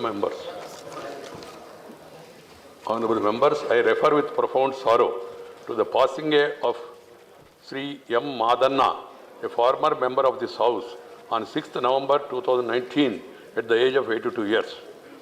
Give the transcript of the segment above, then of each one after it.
members. Honorable members, I refer with profound sorrow to the passing away of Sri M. Madanna, a former member of this House, on 6th November 2019 at the age of 82 years.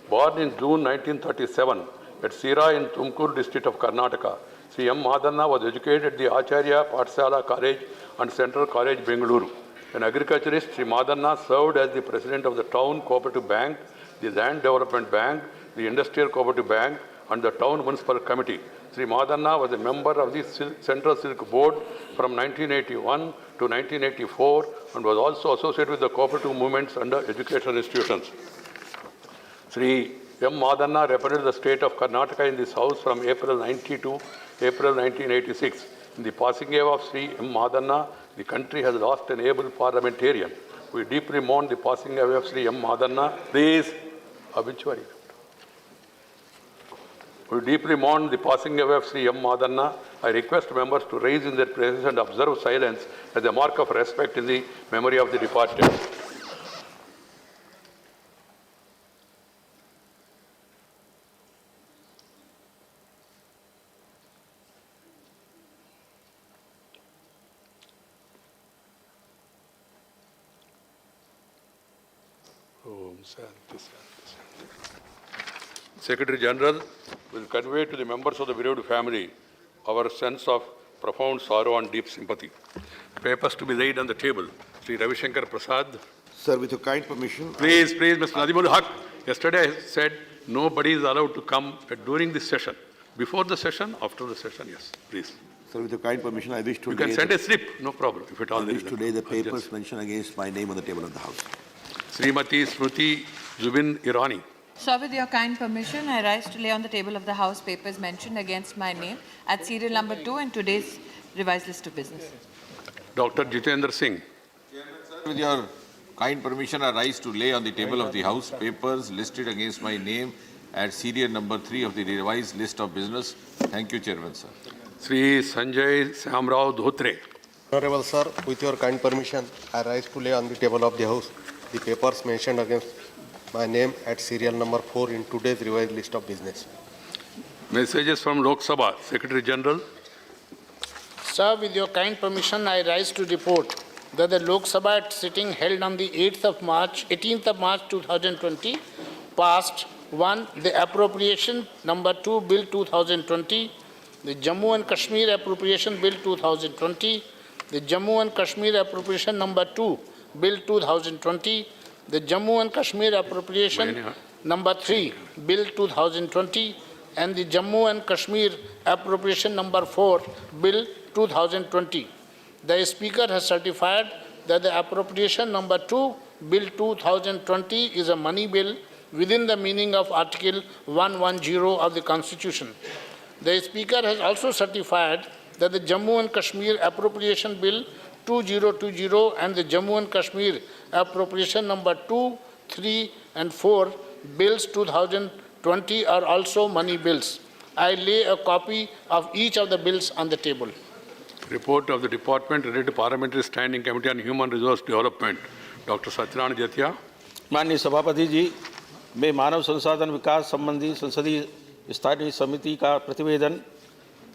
Born in June 1937 at Sira in Tumkur district of Karnataka, Sri M. Madanna was educated at the Acharya Pathshala College and Central College, Bengaluru. An agriculturist, Sri Madanna served as the president of the Town Cooperative Bank, the Land Development Bank, the Industrial Cooperative Bank, and the Town Municipal Committee. Sri Madanna was a member of the Central Silk Board from 1981 to 1984 and was also associated with the cooperative movements under educational institutions. Sri M. Madanna represented the state of Karnataka in this House from April 90 to April 1986. In the passing away of Sri M. Madanna, the country has lost an able parliamentarian. We deeply mourn the passing away of Sri M. Madanna. Please, obituary. We deeply mourn the passing away of Sri M. Madanna. I request members to rise in their places and observe silence as a mark of respect in the memory of the departed. Secretary General will convey to the members of the bereaved family our sense of profound sorrow and deep sympathy. Papers to be laid on the table. Sri Ravi Shankar Prasad. Sir, with your kind permission. Please, Mr. Nadimul Haq. Yesterday I said nobody is allowed to come during this session. Before the session, after the session, yes, please. Sir, with your kind permission, I wish to... You can send a slip, no problem. If it all I wish to lay the papers mentioned against my name on the table of the House. Srimati Smruti Zubin Irani. Sir, with your kind permission, I rise to lay on the table of the House papers mentioned against my name at serial number 2 in today's revised list of business. Dr. Jitendra Singh. With your kind permission, I rise to lay on the table of the House papers listed against my name at serial number 3 of the revised list of business. Thank you, Chairman, sir. Sri Sanjay Samrao Dhotre. Honorable sir, with your kind permission, I rise to lay on the table of the House the papers mentioned against my name at serial number 4 in today's revised list of business. Messages from Lok Sabha. Secretary General. Sir, with your kind permission, I rise to report that the Lok Sabha sitting held on the 18th of March 2020 passed 1. The appropriation number 2 Bill 2020, the Jammu and Kashmir Appropriation Bill 2020, the Jammu and Kashmir Appropriation number 2 Bill 2020, the Jammu and Kashmir Appropriation number 3 Bill 2020, and the Jammu and Kashmir Appropriation number 4 Bill 2020. The Speaker has certified that the appropriation number 2 Bill 2020 is a money bill within the meaning of Article 110 of the Constitution. The Speaker has also certified that the Jammu and Kashmir Appropriation Bill 2020 and the Jammu and Kashmir Appropriation number 2, 3 and 4 Bills 2020 are also money bills. I lay a copy of each of the bills on the table. Report of the Department related to Parliamentary Standing Committee on Human Resource Development. Dr. Satyanarayana Jatia. माननीय सभापति जी, मैं मानव संसाधन विकास संबंधी संसदीय स्थायी समिति का प्रतिवेदन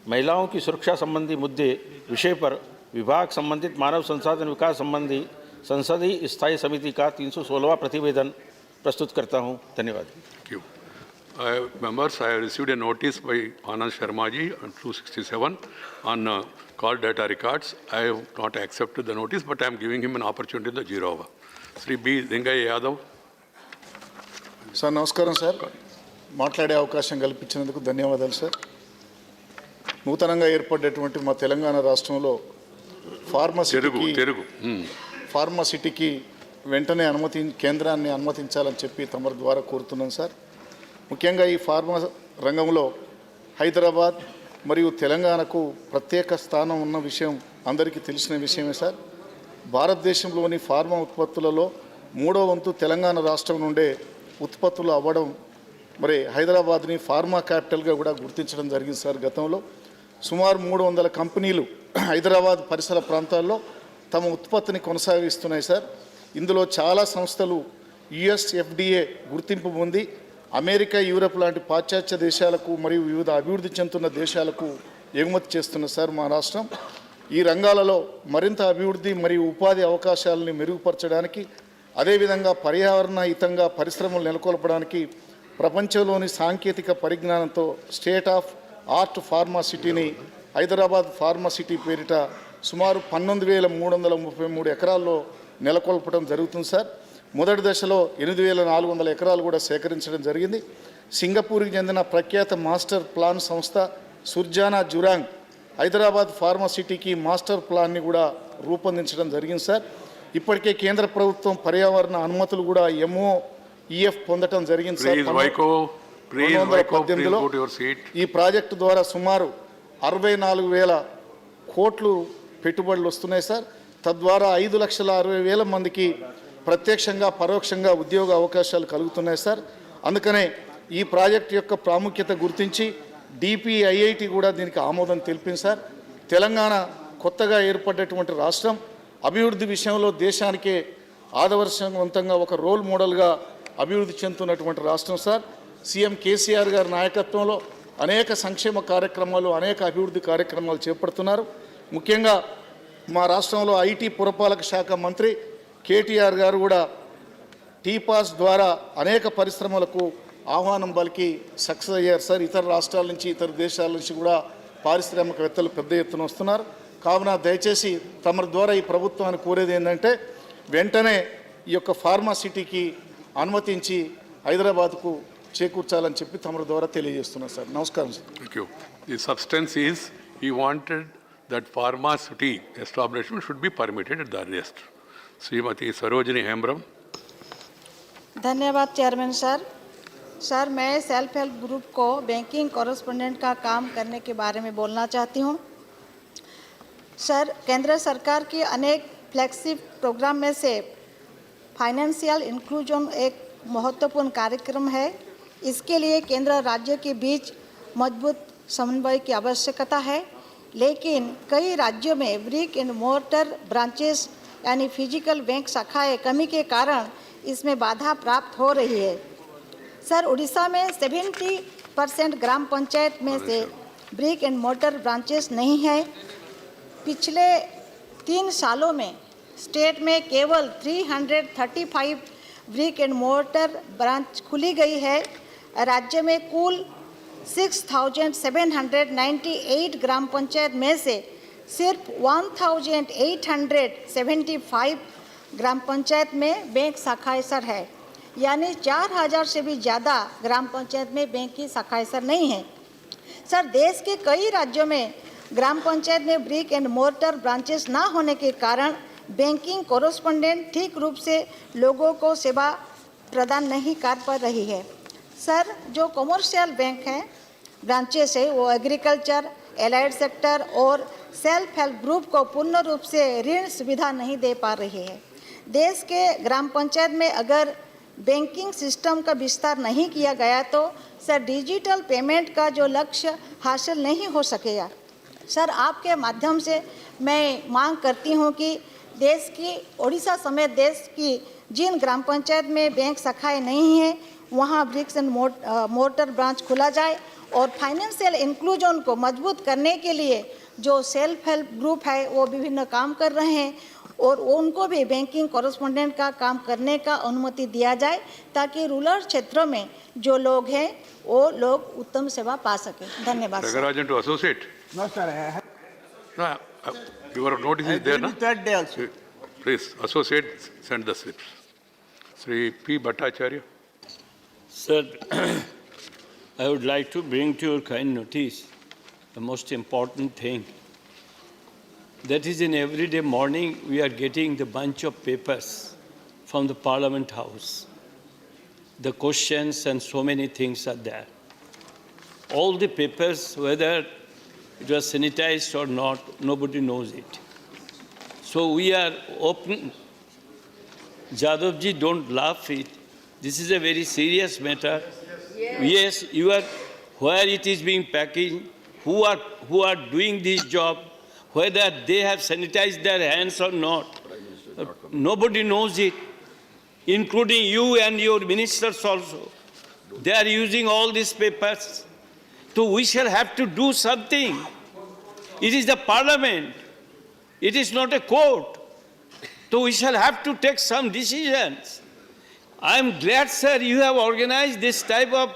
महिलाओं की सुरक्षा संबंधी मुद्दे विषय पर विभाग संबंधित मानव संसाधन विकास संबंधी संसदीय स्थायी समिति का 316वां प्रतिवेदन प्रस्तुत करता हूं। धन्यवाद। Members, I have received a notice by Anand Sharma ji on 267 on call data records. I have not accepted the notice, but I am giving him an opportunity in the 0 hour. Sri B. Dingay Yadav. Sir, namaskaram sir. మాట్లాడే అవకాశం కల్పించినందుకు ధన్యవాదాలు sir. నూతనంగా ఏర్పడినటువంటి మా తెలంగాణ రాష్ట్రంలో ఫార్మసిటీకి వెంటనే కేంద్రాన్ని అనుమతించాలని చెప్పి తమరి ద్వారా కోరుతున్నాను సార్. ముఖ్యంగా ఈ ఫార్మా రంగంలో హైదరాబాద్ మరియు తెలంగాణకు ప్రత్యేక స్థానం ఉన్న విషయం అందరికీ తెలిసిన విషయమే సార్. భారతదేశంలోని ఫార్మా ఉత్పత్తులలో 3వ వంతు తెలంగాణ రాష్ట్రం నుండే ఉత్పత్తులు అవ్వడం, మరి హైదరాబాద్ని ఫార్మా క్యాపిటల్గా కూడా గుర్తించడం జరిగింది సార్. గతంలో సుమారు 300 కంపెనీలు హైదరాబాద్ పరిసర ప్రాంతాల్లో తమ ఉత్పత్తిని కొనసాగిస్తున్నాయి సార్. ఇందులో చాలా సంస్థలు యుఎస్ FDA గుర్తింపు పొంది అమెరికా, యూరప్ లాంటి పాశ్చాత్య దేశాలకు మరియు వివిధ అభివృద్ధి చెందుతున్న దేశాలకు ఎగుమతి చేస్తున్న సార్ మా రాష్ట్రం. ఈ రంగాలలో మరింత అభివృద్ధి మరియు ఉపాధి అవకాశాలను మెరుగుపరచడానికి, అదేవిధంగా పర్యావరణ హితంగా పరిశ్రమలు నెలకొల్పడానికి ప్రపంచంలోని సాంకేతిక పరిజ్ఞానంతో స్టేట్ ఆఫ్ ఆర్ట్ ఫార్మా సిటీని హైదరాబాద్ ఫార్మా సిటీ పేరిట సుమారు 19,333 ఎకరాల్లో నెలకొల్పడం జరుగుతుంది సార్. మొదటి దశలో 8,400 ఎకరాలు కూడా సేకరించడం జరిగింది. సింగపూర్కి చెందిన ప్రఖ్యాత మాస్టర్ ప్లాన్ సంస్థ సుర్జానా జురాంగ్ హైదరాబాద్ ఫార్మా సిటీకి మాస్టర్ ప్లాన్ని కూడా రూపొందించడం జరిగింది సార్. ఇప్పటికే కేంద్ర ప్రభుత్వం పర్యావరణ అనుమతులు కూడా MOEF పొందడం జరిగింది సార్. 2018లో ఈ ప్రాజెక్టు ద్వారా సుమారు 64,000 కోట్లు పెట్టుబడులు వస్తున్నాయి సార్. తద్వారా 5,60,000 మందికి ప్రత్యక్షంగా పరోక్షంగా ఉద్యోగ అవకాశాలు కలుగుతున్నాయి సార్. అందుకనే ఈ ప్రాజెక్టు యొక్క ప్రాముఖ్యత గుర్తించి DPIIT కూడా దీనికి ఆమోదం తెలిపింది సార్. తెలంగాణ కొత్తగా ఏర్పడ్డటువంటి రాష్ట్రం అభివృద్ధి విషయంలో దేశానికే ఆదర్శవంతంగా ఒక రోల్ మోడల్గా అభివృద్ధి చెందుతున్నటువంటి రాష్ట్రం సార్. సీఎం కేసీఆర్ గారి నాయకత్వంలో అనేక సంక్షేమ కార్యక్రమాలు, అనేక అభివృద్ధి కార్యక్రమాలు చేపడుతున్నారు. ముఖ్యంగా మా రాష్ట్రంలో IT పురపాలక శాఖ మంత్రి కేటీఆర్ గారు కూడా టీపాస్ ద్వారా అనేక పరిశ్రమలకు ఆహ్వానం పలికి సక్సెస్ అయ్యారు సార్. ఇతర రాష్ట్రాల నుంచి, ఇతర దేశాల నుంచి కూడా పారిశ్రామికవేత్తలు పెద్ద ఎత్తున వస్తున్నారు. కావున దయచేసి తమ ద్వారా ఈ ప్రభుత్వాన్ని కోరేది ఏంటంటే వెంటనే ఈ యొక్క ఫార్మా సిటీకి అనుమతించి హైదరాబాద్కు చేకూర్చాలని చెప్పి తమ ద్వారా తెలియజేస్తున్నారు సార్. నమస్కారం sir. Thank you. The substance is he wanted that pharma city establishment should be permitted at the earliest. Srimati Sarojini Hembram. धन्यवाद चेयरमैन सर. सर, मैं सेल्फ हेल्प ग्रुप को बैंकिंग कॉरेस्पोंडेंट का काम करने के बारे में बोलना चाहती हूँ. सर, केंद्र सरकार की अनेक फ्लैगशिप प्रोग्राम में से फाइनेंशियल इंक्लूजन एक महत्वपूर्ण कार्यक्रम है. इसके लिए केंद्र राज्य के बीच मजबूत समन्वय की आवश्यकता है. लेकिन कई राज्यों में ब्रिक एंड मोर्टर ब्रांचेस यानी फिजिकल बैंक शाखाएं कमी के कारण इसमें बाधा प्राप्त हो रही है. सर, उड़ीसा में 70% ग्राम पंचायत में से ब्रिक एंड मोर्टर ब्रांचेस नहीं है. पिछले 3 सालों में स्टेट में केवल 335 ब्रिक एंड मोर्टर ब्रांच खुली गई है. राज्य में कुल 6,798 ग्राम पंचायत में से सिर्फ 1,875 ग्राम पंचायत में बैंक शाखाएं सर है. यानी 4,000 से भी ज़्यादा ग्राम पंचायत में बैंक की शाखाएं सर नहीं है. सर, देश के कई राज्यों में ग्राम पंचायत में ब्रिक एंड मोर्टर ब्रांचेस ना होने के कारण बैंकिंग कॉरेस्पोंडेंट ठीक रूप से लोगों को सेवा प्रदान नहीं कर पा रही है. सर, जो कमर्शियल बैंक हैं ब्रांचेस है वो एग्रीकल्चर, एलाइड सेक्टर और सेल्फ हेल्प ग्रुप को पूर्ण रूप से ऋण सुविधा नहीं दे पा रही है. देश के ग्राम पंचायत में अगर बैंकिंग सिस्टम का विस्तार नहीं किया गया तो सर डिजिटल पेमेंट का जो लक्ष्य हासिल नहीं हो सकेगा. सर, आपके माध्यम से मैं मांग करती हूं कि देश की ओडिशा समेत देश की जिन ग्राम पंचायत में बैंक शाखाएं नहीं हैं वहां ब्रिक्स एंड मोर्टर ब्रांच खुला जाए और फाइनेंशियल इंक्लूजन को मजबूत करने के लिए जो सेल्फ हेल्प ग्रुप है वो विभिन्न काम कर रहे हैं और उनको भी बैंकिंग कॉरेस्पोंडेंट का काम करने का अनुमति दिया जाए ताकि रूरल क्षेत्रों में जो लोग हैं वो लोग उत्तम सेवा पा सकें. धन्यवाद. Ragarajan to associate. No, sir, I have. No, your notice is there, na? Third day also. Please, associate, send the slips. Sri P. Bhattacharya. Sir, I would like to bring to your kind notice the most important thing. That is, in everyday morning, we are getting the bunch of papers from the Parliament House. The questions and so many things are there. All the papers, whether it was sanitized or not, nobody knows it. So we are open. Jadavji, don't laugh it. This is a very serious matter. Yes, you are where it is being packaged, who are doing this job, whether they have sanitized their hands or not. Nobody knows it, including you and your ministers also. They are using all these papers. So we shall have to do something. It is the parliament. It is not a court. So we shall have to take some decisions. I am glad, sir, you have organized this type of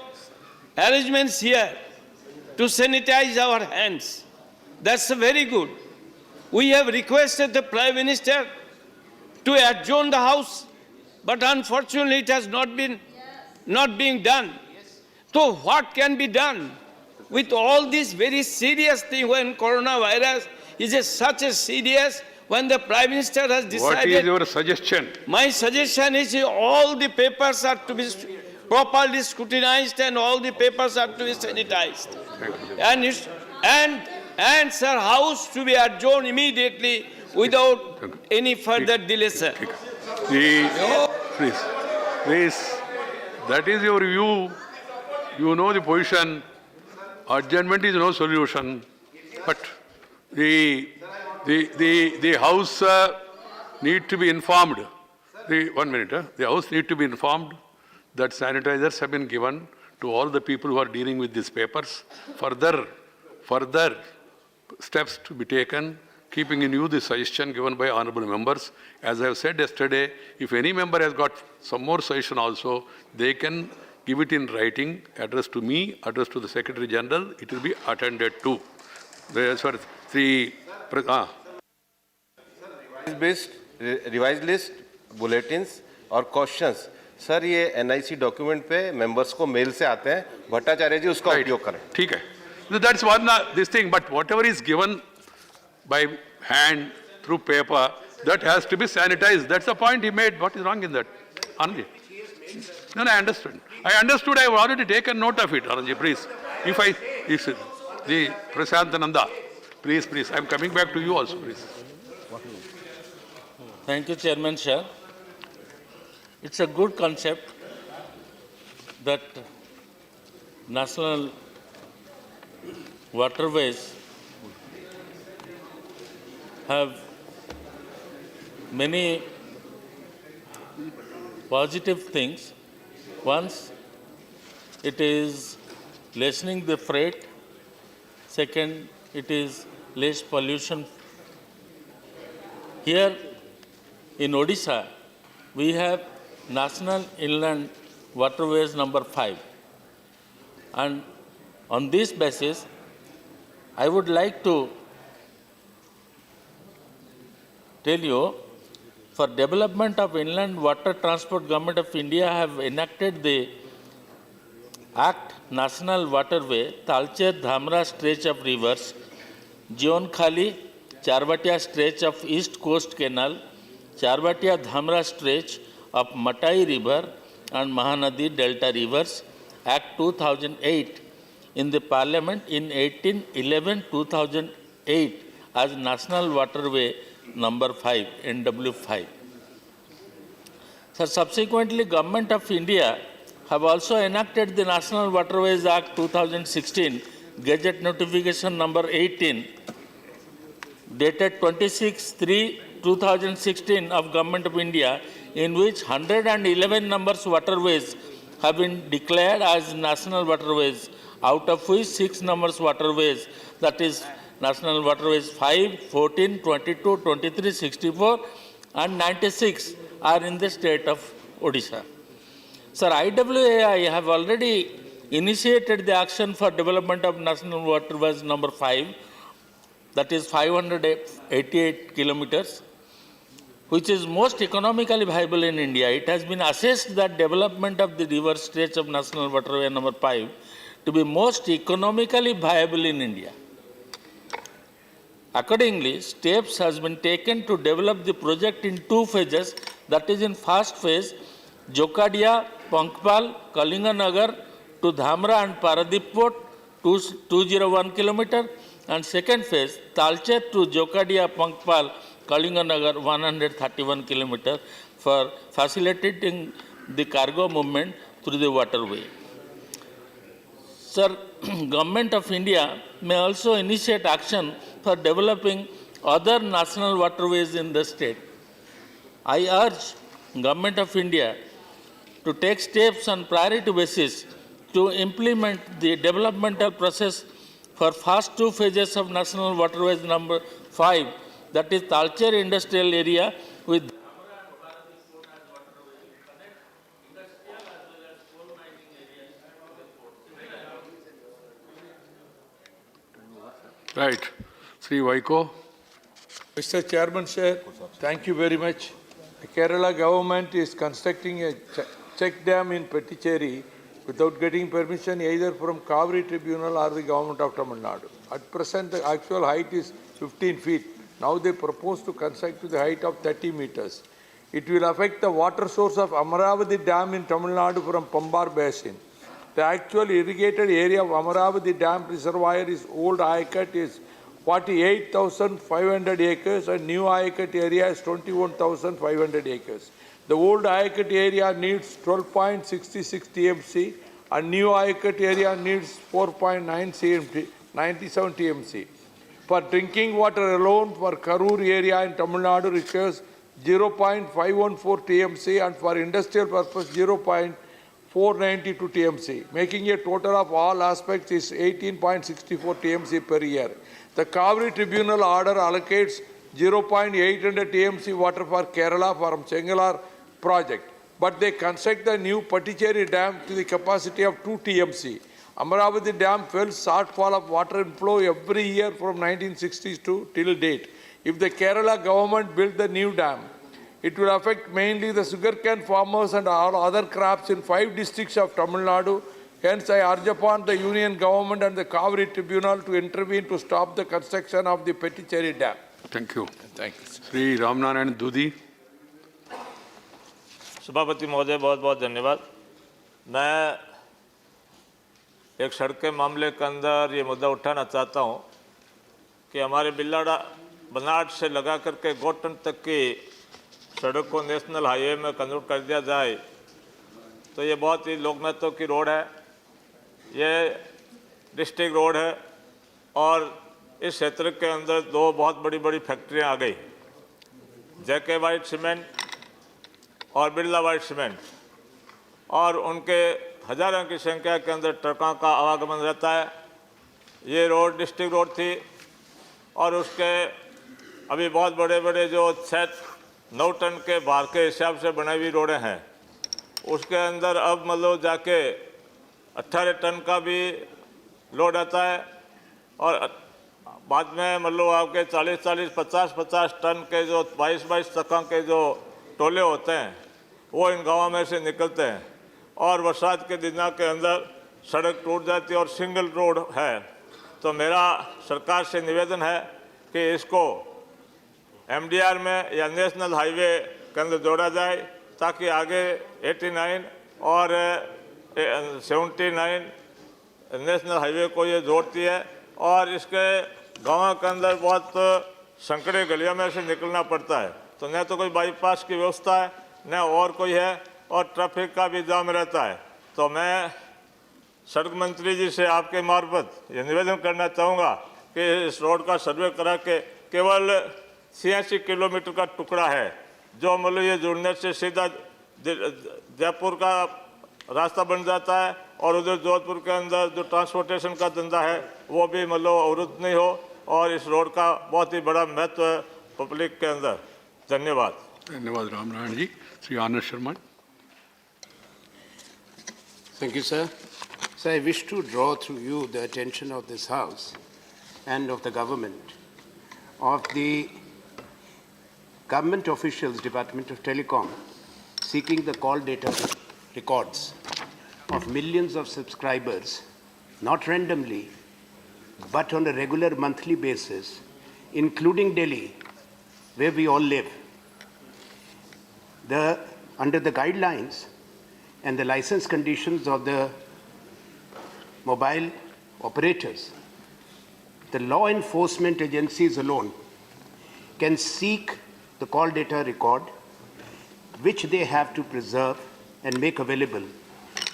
arrangements here to sanitize our hands. That's very good. We have requested the Prime Minister to adjourn the House, but unfortunately it has not being done. So what can be done with all this very serious thing when coronavirus is such a serious, when the Prime Minister has decided? What is your suggestion? My suggestion is all the papers are to be properly scrutinized and all the papers are to be sanitized. And sir, House to be adjourned immediately without any further delay, sir. Please, that is your view. You know the position. Adjournment is no solution. But the House need to be informed. The House need to be informed that sanitizers have been given to all the people who are dealing with these papers. Further steps to be taken, keeping in view the suggestion given by honorable members. As I have said yesterday, if any member has got some more suggestion also, they can give it in writing, address to me, address to the Secretary General, it will be attended to. As far as the based revise list bulletins और questions sir ये NIC document पे members को mail से आते हैं भट्टाचार्य जी उसका उपयोग करें ठीक है that's one this thing, but whatever is given by hand through paper, that has to be sanitized. That's the point he made. What is wrong in that? Anand? No, I understood. I have already taken note of it, Anand, please. If the Prasantananda, please, I'm coming back to you also, please. Thank you, Chairman, sir. It's a good concept that national waterways have many positive things. Once, it is lessening the freight. Second, it is less pollution. Here in Odisha, we have National Inland Waterways number 5. And on this basis, I would like to tell you, for development of inland water transport, Government of India have enacted the Act National Waterway, Talcher Dhamra stretch of rivers, Jionkhali, Charvatia stretch of East Coast Canal, Charvatia Dhamra stretch of Matai River and Mahanadi Delta rivers, Act 2008, in the Parliament in 1811-2008 as National Waterway number 5, NW5. So subsequently, Government of India have also enacted the National Waterways Act 2016, Gazette Notification number 18, dated 26/3/2016 of Government of India, in which 111 numbers waterways have been declared as national waterways, out of which 6 numbers waterways, that is National Waterways 5, 14, 22, 23, 64 and 96 are in the state of Odisha. Sir, IWAI have already initiated the action for development of National Waterways number 5, that is 588 kilometers, which is most economically viable in India. It has been assessed that development of the river stretch of National Waterway number 5 to be most economically viable in India. Accordingly, steps has been taken to develop the project in 2 phases. That is, in first phase, Jokadia, Pankpal, Kalinganagar to Dhamra and Paradip Port, 201 kilometer, and second phase, Talcher to Jokadia, Pankpal, Kalinganagar, 131 kilometer, for facilitating the cargo movement through the waterway. Sir, Government of India may also initiate action for developing other national waterways in the state. I urge Government of India to take steps on priority basis to implement the developmental process for first two phases of National Waterways number 5, that is Talcher Industrial Area with Right. Sri Vaiko. Mr. Chairman, sir, thank you very much. The Kerala government is constructing a check dam in Petticherry without getting permission either from Kaveri Tribunal or the government of Tamil Nadu. At present, the actual height is 15 feet. Now they propose to construct to the height of 30 meters. It will affect the water source of Amaravati Dam in Tamil Nadu from Pambar Basin. The actual irrigated area of Amaravati Dam reservoir is old Ayacut is 48,500 acres and new Ayacut area is 21,500 acres. The old Ayacut area needs 12.66 TMC and new Ayacut area needs 4.97 TMC. For drinking water alone, for Karur area in Tamil Nadu requires 0.514 TMC and for industrial purpose 0.492 TMC, making a total of all aspects is 18.64 TMC per year. The Kaveri Tribunal order allocates 0.800 TMC water for Kerala from Chengalar project, but they construct the new Patticherry Dam to the capacity of 2 TMC. Amaravati Dam fell shortfall of water inflow every year from 1960s to till date. If the Kerala government built the new dam, it will affect mainly the sugarcane farmers and all other crops in 5 districts of Tamil Nadu. Hence, I urge upon the Union Government and the Kaveri Tribunal to intervene to stop the construction of the Petticherry Dam. Thank you. Thank you. Sri Ramnarayan Dudi. सभापति महोदय बहुत बहुत धन्यवाद। मैं एक सड़क के मामले के अंदर ये मुद्दा उठाना चाहता हूँ कि हमारे बिल्लाड़ा बनाट से लगा करके गोटन तक की सड़क को नेशनल हाईवे में कन्वर्ट कर दिया जाए तो ये बहुत ही लोकमतों की रोड है, ये डिस्ट्रिक्ट रोड है और इस क्षेत्र के अंदर 2 बहुत बड़ी बड़ी फैक्ट्रियाँ आ गई, जेके वाइट सीमेंट और बिरला वाइट सीमेंट, और उनके हजारों की संख्या के अंदर ट्रकों का आवागमन रहता है। ये रोड डिस्ट्रिक्ट रोड थी और उसके अभी बहुत बड़े बड़े जो 9 टन के भार के हिसाब से बनाई हुई रोडें हैं, उसके अंदर अब मतलब जाके 18 टन का भी लोड आता है और बाद में मतलब आपके 40-40, 50-50 टन के जो 22-22 ट्रकों के जो टोले होते हैं वो इन गाँवों में से निकलते हैं और बरसात के दिनों के अंदर सड़क टूट जाती है और सिंगल रोड है। तो मेरा सरकार से निवेदन है कि इसको MDR में या नेशनल हाईवे के अंदर जोड़ा जाए ताकि आगे 89 और 79 नेशनल हाईवे को ये जोड़ती है और इसके गाँव के अंदर बहुत संकड़े गलियों में से निकलना पड़ता है, तो न तो कोई बाईपास की व्यवस्था है न और कोई है और ट्रैफिक का भी जाम रहता है। तो मैं सड़क मंत्री जी से आपके मार्फत ये निवेदन करना चाहूँगा कि इस रोड का सर्वे करा के केवल 86 किलोमीटर का टुकड़ा है जो मतलब ये जुड़ने से सीधा जयपुर का रास्ता बन जाता है और उधर जोधपुर के अंदर जो ट्रांसपोर्टेशन का धंधा है वो भी मतलब अवरुद्ध नहीं हो और इस रोड का बहुत ही बड़ा महत्व है पब्लिक के अंदर। धन्यवाद। धन्यवाद रामनारायण जी। Shri Anand Sharma. Thank you, sir. So I wish to draw through you the attention of this House and of the government of the government officials, Department of Telecom, seeking the call data records of millions of subscribers, not randomly, but on a regular monthly basis, including Delhi, where we all live. Under the guidelines and the license conditions of the mobile operators, the law enforcement agencies alone can seek the call data record, which they have to preserve and make available,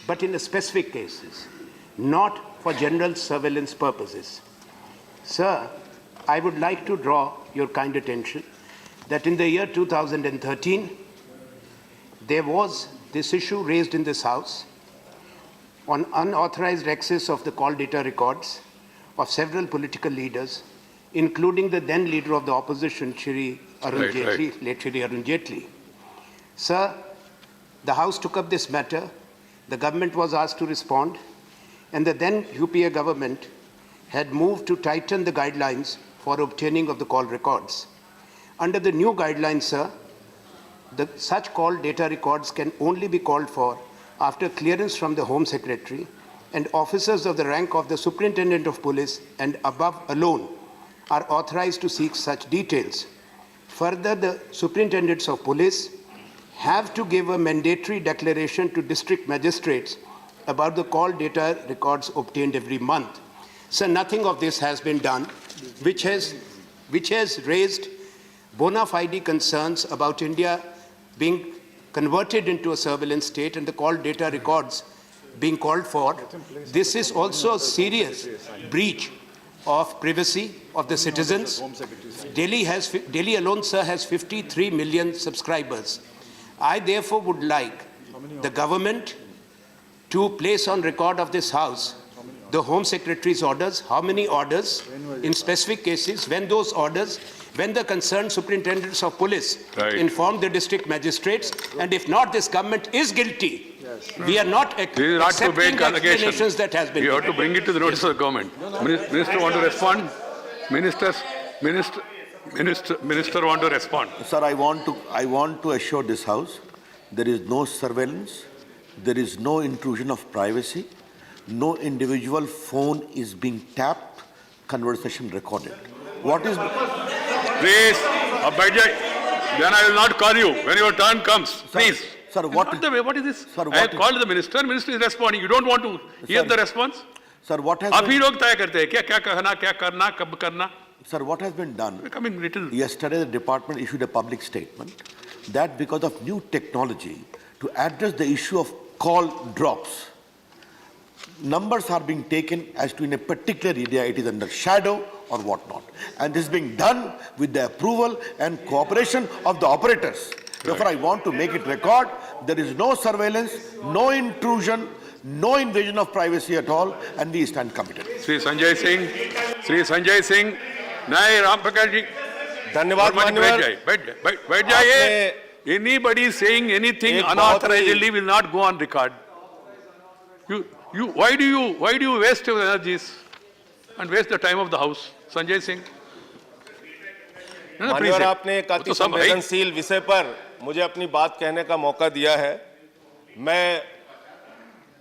but in specific cases, not for general surveillance purposes. Sir, I would like to draw your kind attention that in the year 2013, there was this issue raised in this House on unauthorized access of the call data records of several political leaders, including the then leader of the opposition, Shri Arun Jaitley, late Shri Arun Jaitley. Sir, the House took up this matter, the government was asked to respond, and the then UPA government had moved to tighten the guidelines for obtaining of the call records. Under the new guidelines, sir, such call data records can only be called for after clearance from the Home Secretary, and officers of the rank of the Superintendent of Police and above alone are authorized to seek such details. Further, the Superintendents of Police have to give a mandatory declaration to district magistrates about the call data records obtained every month. So nothing of this has been done, which has raised bona fide concerns about India being converted into a surveillance state and the call data records being called for. This is also a serious breach of privacy of the citizens. Delhi alone, sir, has 53 million subscribers. I therefore would like the government to place on record of this House the Home Secretary's orders, how many orders in specific cases, when those orders, when the concerned superintendents of police inform the district magistrates, and if not, this government is guilty. We are not accepting the explanations that has been. You have to bring it to the notice of the government. Minister want to respond? Minister want to respond? Sir, I want to assure this House there is no surveillance, there is no intrusion of privacy, no individual phone is being tapped, conversation recorded. What is... Please, Abhijay, then I will not call you when your turn comes. Please. Sir, what is this? Sir, I have called the minister. Minister is responding. You don't want to hear the response? Sir, what has आप ही लोग तय करते हैं क्या कहना, क्या करना, कब करना? Sir, what has been done? Becoming little. Yesterday, the department issued a public statement that because of new technology to address the issue of call drops, numbers are being taken as to in a particular area it is under shadow or whatnot. And this is being done with the approval and cooperation of the operators. Therefore, I want to make it record, there is no surveillance, no intrusion, no invasion of privacy at all, and we stand committed. Sri Sanjay Singh, नहीं राम प्रकाश जी, धन्यवाद माननीय। बैठ जाइए। Anybody saying anything unauthorizedly will not go on record. Why do you waste your energies and waste the time of the House, Sanjay Singh? माननीय, आपने एक अति संवेदनशील विषय पर मुझे अपनी बात कहने का मौका दिया है। मैं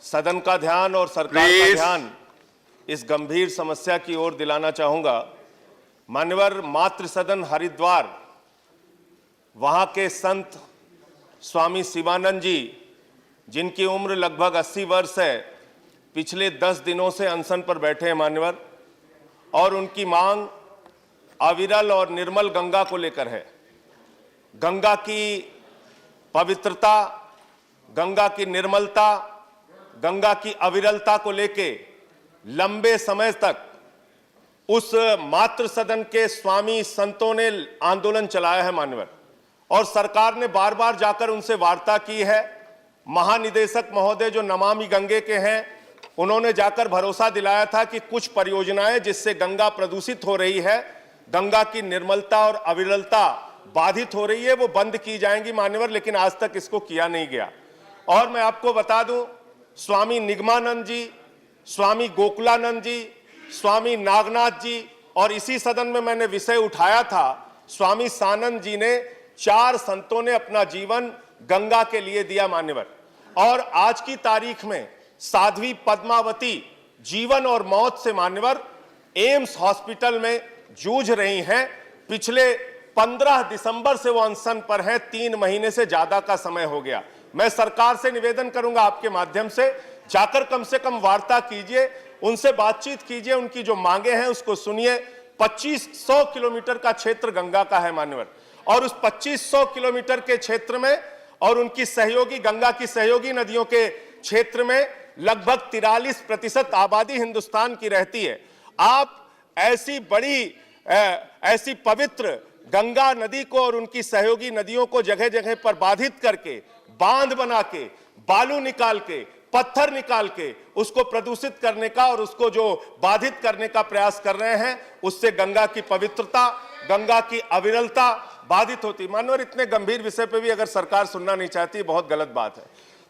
सदन का ध्यान और सरकार का ध्यान इस गंभीर समस्या की ओर दिलाना चाहूंगा। मान्यवर, मातृ सदन हरिद्वार, वहां के संत स्वामी शिवानंद जी, जिनकी उम्र लगभग 80 वर्ष है, पिछले 10 दिनों से अनशन पर बैठे हैं मान्यवर, और उनकी मांग अविरल और निर्मल गंगा को लेकर है। गंगा की पवित्रता, गंगा की निर्मलता, गंगा की अविरलता को लेके लंबे समय तक उस मातृ सदन के स्वामी संतों ने आंदोलन चलाया है मान्यवर, और सरकार ने बार बार जाकर उनसे वार्ता की है। महानिदेशक महोदय जो नमामि गंगे के हैं, उन्होंने जाकर भरोसा दिलाया था कि कुछ परियोजनाएं जिससे गंगा प्रदूषित हो रही है, गंगा की निर्मलता और अविरलता बाधित हो रही है, वो बंद की जाएंगी मान्यवर, लेकिन आज तक इसको किया नहीं गया। और मैं आपको बता दूं, स्वामी निगमानंद जी, स्वामी गोकुलानंद जी, स्वामी नागनाथ जी, और इसी सदन में मैंने विषय उठाया था, स्वामी सानंद जी ने, 4 संतों ने अपना जीवन गंगा के लिए दिया मान्यवर। और आज की तारीख में साध्वी पद्मावती जीवन और मौत से मान्यवर एम्स हॉस्पिटल में जूझ रही हैं। पिछले 15 दिसंबर से वो अनशन पर हैं, 3 महीने से ज्यादा का समय हो गया। मैं सरकार से निवेदन करूंगा आपके माध्यम से, जाकर कम से कम वार्ता कीजिए, उनसे बातचीत कीजिए, उनकी जो मांगे हैं उसको सुनिए। 2500 किलोमीटर का क्षेत्र गंगा का है मान्यवर, और उस 2500 किलोमीटर के क्षेत्र में और उनकी सहयोगी गंगा की सहयोगी नदियों के क्षेत्र में लगभग 43% आबादी हिंदुस्तान की रहती है। आप ऐसी बड़ी ऐसी पवित्र गंगा नदी को और उनकी सहयोगी नदियों को जगह जगह पर बाधित करके, बांध बना के, बालू निकाल के, पत्थर निकाल के उसको प्रदूषित करने का और उसको जो बाधित करने का प्रयास कर रहे हैं, उससे गंगा की पवित्रता, गंगा की अविरलता बाधित होती। मानवर, इतने गंभीर विषय पे भी अगर सरकार सुनना नहीं चाहती, बहुत गलत बात है।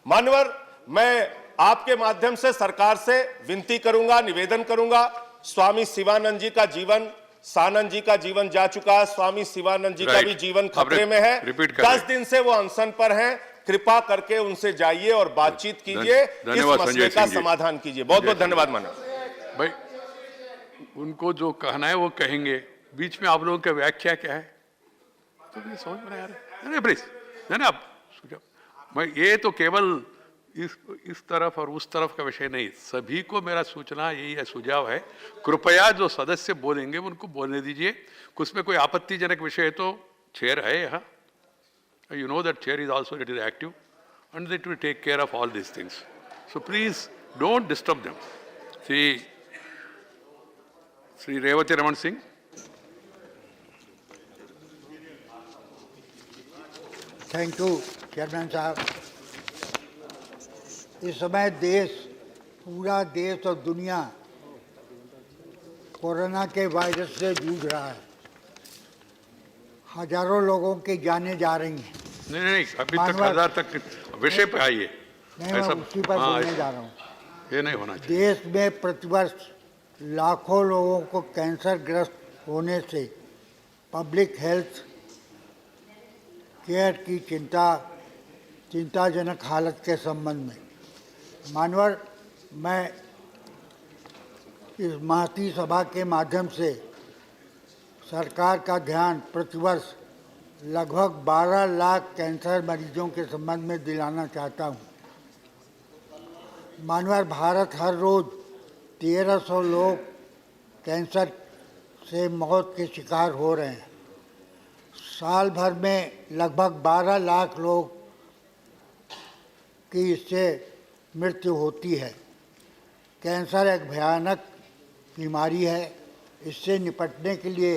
मानवर, मैं आपके माध्यम से सरकार से विनती करूंगा, निवेदन करूंगा, स्वामी शिवानंद जी का जीवन, सानंद जी का जीवन जा चुका है, स्वामी शिवानंद जी का भी जीवन खतरे में है। 10 दिन से वो अनशन पर हैं, कृपा करके उनसे जाइए और बातचीत कीजिए, इस मसले का समाधान कीजिए। बहुत बहुत धन्यवाद। मानव भाई, उनको जो कहना है वो कहेंगे, बीच में आप लोगों की व्याख्या क्या है तो मुझे समझ में नहीं आ रहा है। प्लीज ना, आप मैं ये तो केवल इस तरफ और उस तरफ का विषय नहीं, सभी को मेरा सूचना यही है, सुझाव है, कृपया जो सदस्य बोलेंगे उनको बोलने दीजिए। कुछ में कोई आपत्तिजनक विषय है तो चेयर है यहाँ, you know that chair is also it is active and it will take care of all these things. So please don't disturb them. See, Sri Revati Raman Singh. Thank you chairman साहब। इस समय देश, पूरा देश और दुनिया corona के virus से जूझ रहा है। हजारों लोगों की जानें जा रही हैं। नहीं, अभी तक 1000 तक विषय पे आइए। मैं उसी पर बोलने जा रहा हूँ। ये नहीं होना चाहिए। देश में प्रतिवर्ष लाखों लोगों को कैंसर ग्रस्त होने से पब्लिक हेल्थ केयर की चिंताजनक हालत के संबंध में मानवर, मैं इस महती सभा के माध्यम से सरकार का ध्यान प्रतिवर्ष लगभग 12 लाख कैंसर मरीजों के संबंध में दिलाना चाहता हूँ। मानवर, भारत हर रोज़ 1300 लोग कैंसर से मौत के शिकार हो रहे हैं। साल भर में लगभग 12 लाख लोग की इससे मृत्यु होती है। कैंसर एक भयानक बीमारी है। इससे निपटने के लिए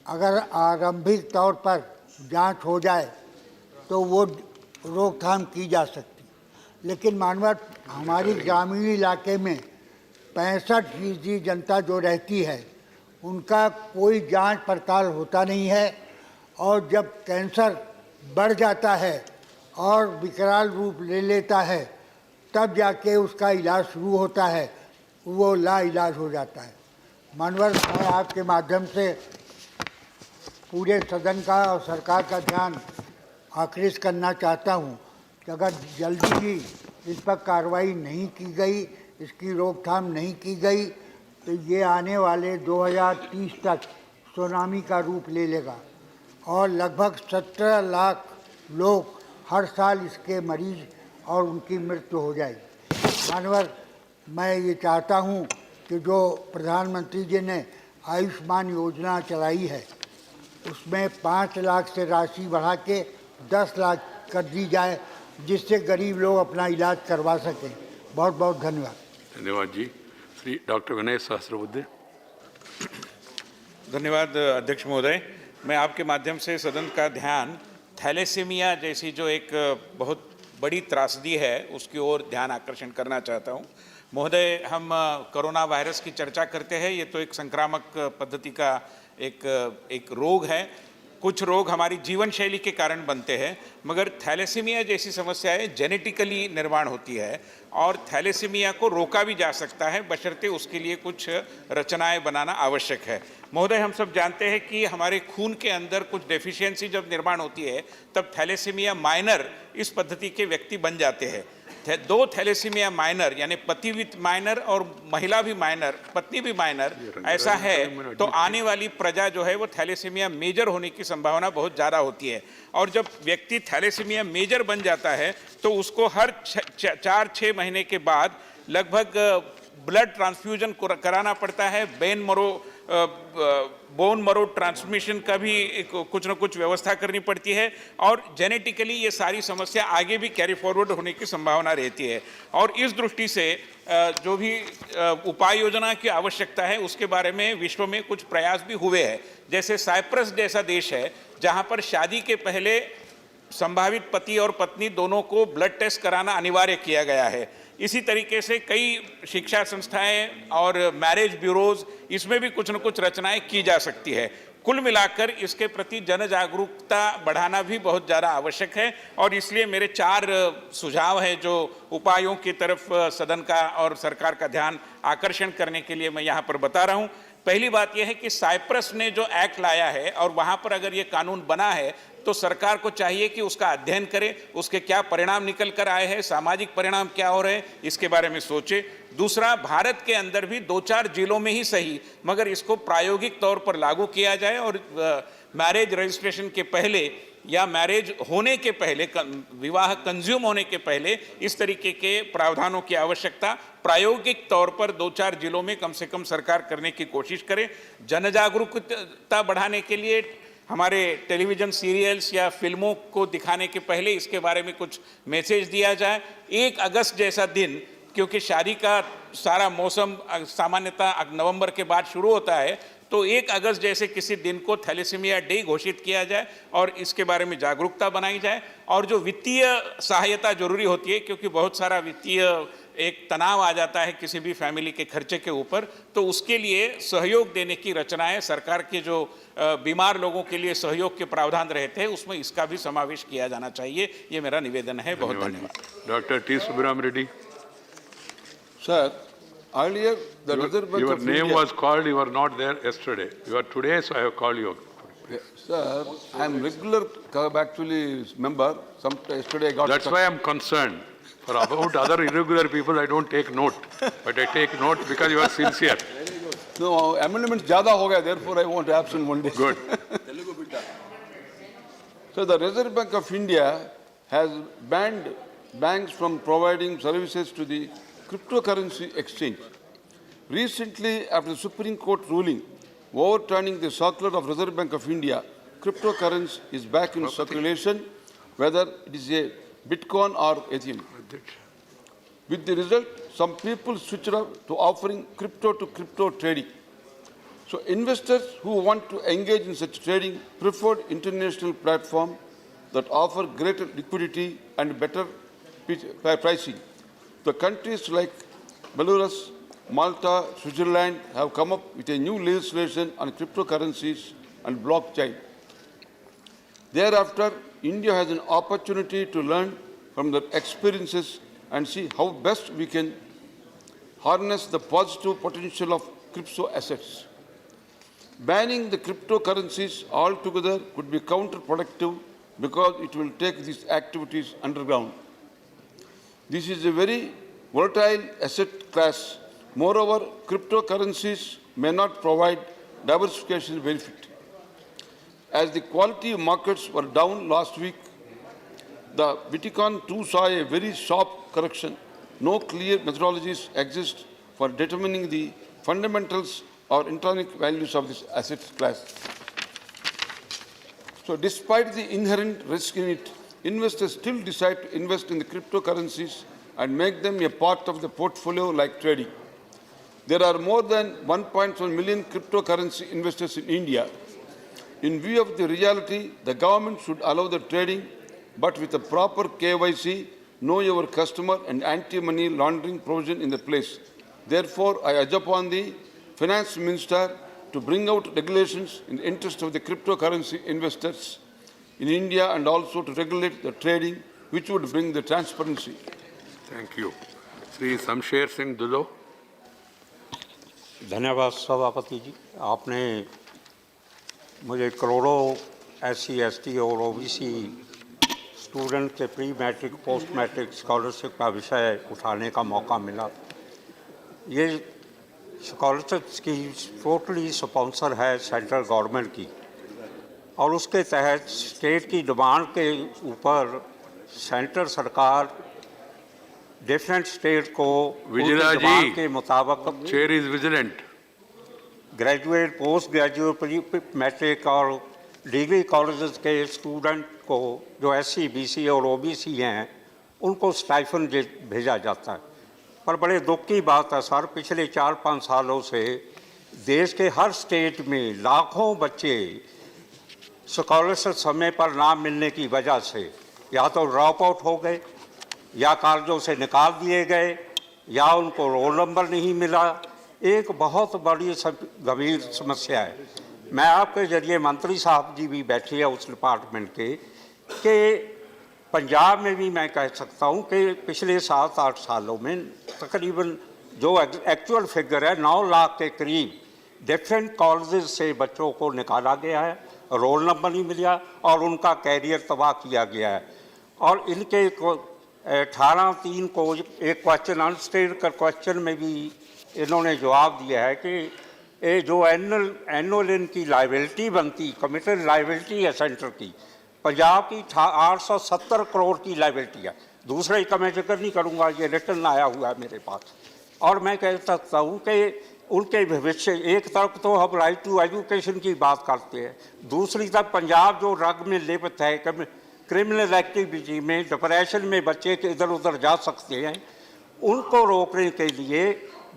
अगर आरंभिक तौर पर जांच हो जाए तो वो रोकथाम की जा सकती, लेकिन मानव हमारी ग्रामीण इलाके में 65% जनता जो रहती है उनका कोई जांच पड़ताल होता नहीं है, और जब कैंसर बढ़ जाता है और विकराल रूप ले लेता है तब जाके उसका इलाज शुरू होता है, वो लाइलाज हो जाता है। मानवर, मैं आपके माध्यम से पूरे सदन का और सरकार का ध्यान आकृष्ट करना चाहता हूँ कि अगर जल्दी ही इस पर कार्रवाई नहीं की गई, इसकी रोकथाम नहीं की गई, तो ये आने वाले 2030 तक सुनामी का रूप ले लेगा और लगभग 17 लाख लोग हर साल इसके मरीज और उनकी मृत्यु हो जाएगी। मानवर, मैं ये चाहता हूँ कि जो प्रधानमंत्री जी ने आयुष्मान योजना चलाई है उसमें 5 लाख से राशि बढ़ा के 10 लाख कर दी जाए, जिससे गरीब लोग अपना इलाज करवा सकें। बहुत बहुत धन्यवाद। धन्यवाद जी। श्री डॉक्टर विनय सहस्रबुद्धे। धन्यवाद अध्यक्ष महोदय। मैं आपके माध्यम से सदन का ध्यान थैलेसीमिया जैसी जो एक बहुत बड़ी त्रासदी है उसकी ओर ध्यान आकर्षण करना चाहता हूं। महोदय, हम कोरोना वायरस की चर्चा करते हैं, ये तो एक संक्रामक पद्धति का एक रोग है। कुछ रोग हमारी जीवन शैली के कारण बनते हैं, मगर थैलेसीमिया जैसी समस्याएं जेनेटिकली निर्माण होती है और थैलेसीमिया को रोका भी जा सकता है, बशर्ते उसके लिए कुछ रचनाएं बनाना आवश्यक है। महोदय, हम सब जानते हैं कि हमारे खून के अंदर कुछ डेफिशिएंसी जब निर्माण होती है तब थैलेसीमिया माइनर इस पद्धति के व्यक्ति बन जाते हैं। 2 थैलेसीमिया माइनर यानी पति भी माइनर और महिला भी माइनर, पत्नी भी माइनर ऐसा है तो आने वाली प्रजा जो है वो थैलेसीमिया मेजर होने की संभावना बहुत ज़्यादा होती है। और जब व्यक्ति थैलेसीमिया मेजर बन जाता है तो उसको हर 4-6 महीने के बाद लगभग ब्लड ट्रांसफ्यूजन कराना पड़ता है। बोन मरो ट्रांसमिशन का भी कुछ न कुछ व्यवस्था करनी पड़ती है और जेनेटिकली ये सारी समस्या आगे भी कैरी फॉरवर्ड होने की संभावना रहती है। और इस दृष्टि से जो भी उपाय योजना की आवश्यकता है उसके बारे में विश्व में कुछ प्रयास भी हुए हैं। जैसे साइप्रस जैसा देश है जहाँ पर शादी के पहले संभावित पति और पत्नी दोनों को ब्लड टेस्ट कराना अनिवार्य किया गया है। इसी तरीके से कई शिक्षा संस्थाएं और मैरिज ब्यूरोज, इसमें भी कुछ न कुछ रचनाएं की जा सकती है। कुल मिलाकर इसके प्रति जन जागरूकता बढ़ाना भी बहुत ज़्यादा आवश्यक है और इसलिए मेरे 4 सुझाव हैं जो उपायों की तरफ सदन का और सरकार का ध्यान आकर्षण करने के लिए मैं यहाँ पर बता रहा हूँ। पहली बात यह है कि साइप्रस ने जो एक्ट लाया है और वहाँ पर अगर ये कानून बना है तो सरकार को चाहिए कि उसका अध्ययन करे, उसके क्या परिणाम निकल कर आए हैं, सामाजिक परिणाम क्या हो रहे हैं, इसके बारे में सोचे। दूसरा, भारत के अंदर भी 2-4 जिलों में ही सही मगर इसको प्रायोगिक तौर पर लागू किया जाए और मैरिज रजिस्ट्रेशन के पहले या मैरिज होने के पहले, विवाह कंज्यूम होने के पहले इस तरीके के प्रावधानों की आवश्यकता प्रायोगिक तौर पर 2-4 जिलों में कम से कम सरकार करने की कोशिश करे। जन जागरूकता बढ़ाने के लिए हमारे टेलीविज़न सीरियल्स या फिल्मों को दिखाने के पहले इसके बारे में कुछ मैसेज दिया जाए। 1 अगस्त जैसा दिन, क्योंकि शादी का सारा मौसम सामान्यतः नवंबर के बाद शुरू होता है, तो 1 अगस्त जैसे किसी दिन को थैलेसीमिया डे घोषित किया जाए और इसके बारे में जागरूकता बनाई जाए। और जो वित्तीय सहायता जरूरी होती है, क्योंकि बहुत सारा वित्तीय एक तनाव आ जाता है किसी भी फैमिली के खर्चे के ऊपर, तो उसके लिए सहयोग देने की रचनाएं सरकार के जो बीमार लोगों के लिए सहयोग के प्रावधान रहते हैं उसमें इसका भी समावेश किया जाना चाहिए। ये मेरा निवेदन है। बहुत धन्यवाद। Doctor T Subrahmanyam Reddy. Sir, earlier the Reserve Bank Your of name India... was called, you were not there yesterday. You are today, so I have called you. Sir, I am regular actually member. Yesterday I got... That's why I am concerned. For about other irregular people, I don't take note. But I take note because you are sincere. No, amendments ज़्यादा हो गया, therefore I want to absent one day. Good. So the Reserve Bank of India has banned banks from providing services to the cryptocurrency exchange. Recently, after the Supreme Court ruling overturning the circular of Reserve Bank of India, cryptocurrency is back in circulation, whether it is a Bitcoin or Ethereum. With the result, some people switched up to offering crypto to crypto trading. So investors who want to engage in such trading preferred international platforms that offer greater liquidity and better pricing. The countries like Belarus, Malta, Switzerland have come up with a new legislation on cryptocurrencies and blockchain. Thereafter, India has an opportunity to learn from their experiences and see how best we can harness the positive potential of crypto assets. Banning the cryptocurrencies altogether could be counterproductive because it will take these activities underground. This is a very volatile asset class. Moreover, cryptocurrencies may not provide diversification benefit. As the quality markets were down last week, the Bitcoin too saw a very sharp correction. No clear methodologies exist for determining the fundamentals or intrinsic values of this asset class. So despite the inherent risk in it, investors still decide to invest in the cryptocurrencies and make them a part of the portfolio like trading. There are more than 1.1 million cryptocurrency investors in India. In view of the reality, the government should allow the trading, but with a proper KYC, know your customer and anti-money laundering provision in the place. Therefore, I urge upon the Finance Minister to bring out regulations in the interest of the cryptocurrency investors in India and also to regulate the trading, which would bring the transparency. Thank you. Sri Samsher Singh Dulo. धन्यवाद सभापति जी। आपने मुझे करोड़ों SC, ST और OBC student के pre matric post matric scholarship का विषय उठाने का मौका मिला। ये स्कॉलरशिप स्कीम टोटली स्पॉन्सर है सेंट्रल गवर्नमेंट की और उसके तहत स्टेट की डिमांड के ऊपर सेंट्रल सरकार डिफरेंट स्टेट को डिमांड के मुताबिक chair is vigilant graduate post graduate pre matric और डिग्री कॉलेजेस के स्टूडेंट को जो SC, BC और OBC हैं उनको स्टाइफंड भेजा जाता है। पर बड़े दुख की बात है सर, पिछले 4-5 सालों से देश के हर स्टेट में लाखों बच्चे स्कॉलरशिप समय पर ना मिलने की वजह से या तो ड्रॉप आउट हो गए या कॉलेजों से निकाल दिए गए या उनको रोल नंबर नहीं मिला, एक बहुत बड़ी गंभीर समस्या है। मैं आपके जरिए मंत्री साहब जी भी बैठे हैं उस डिपार्टमेंट के, कि पंजाब में भी मैं कह सकता हूँ कि पिछले 7-8 सालों में तकरीबन जो एक्चुअल फिगर है 9 लाख के करीब डिफरेंट कॉलेजेस से बच्चों को निकाला गया है, रोल नंबर नहीं मिला और उनका कैरियर तबाह किया गया है। और इनके 18-3 को एक क्वेश्चन अनस्टेड कर क्वेश्चन में भी इन्होंने जवाब दिया है कि ये जो एनुअल इनकी लाइबिलिटी बनती, कमिटेड लाइबिलिटी है सेंटर की, पंजाब की 870 करोड़ की लाइबिलिटी है। दूसरे का मैं जिक्र नहीं करूँगा, ये रिटर्न आया हुआ है मेरे पास। और मैं कह सकता हूँ कि उनके भविष्य, एक तरफ तो हम राइट टू एजुकेशन की बात करते हैं, दूसरी तरफ पंजाब जो रग में लिप्त है क्रिमिनल एक्टिविटी में, डिप्रेशन में बच्चे के इधर उधर जा सकते हैं, उनको रोकने के लिए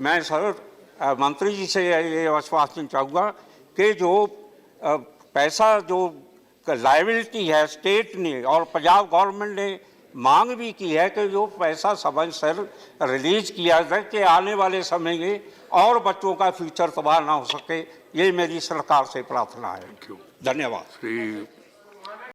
मैं सर मंत्री जी से ये आश्वासन चाहूँगा कि जो पैसा जो लायबिलिटी है स्टेट ने और पंजाब गवर्नमेंट ने मांग भी की है कि जो पैसा समय से रिलीज किया जाए कि आने वाले समय में और बच्चों का फ्यूचर तबाह ना हो सके। ये मेरी सरकार से प्रार्थना है। धन्यवाद।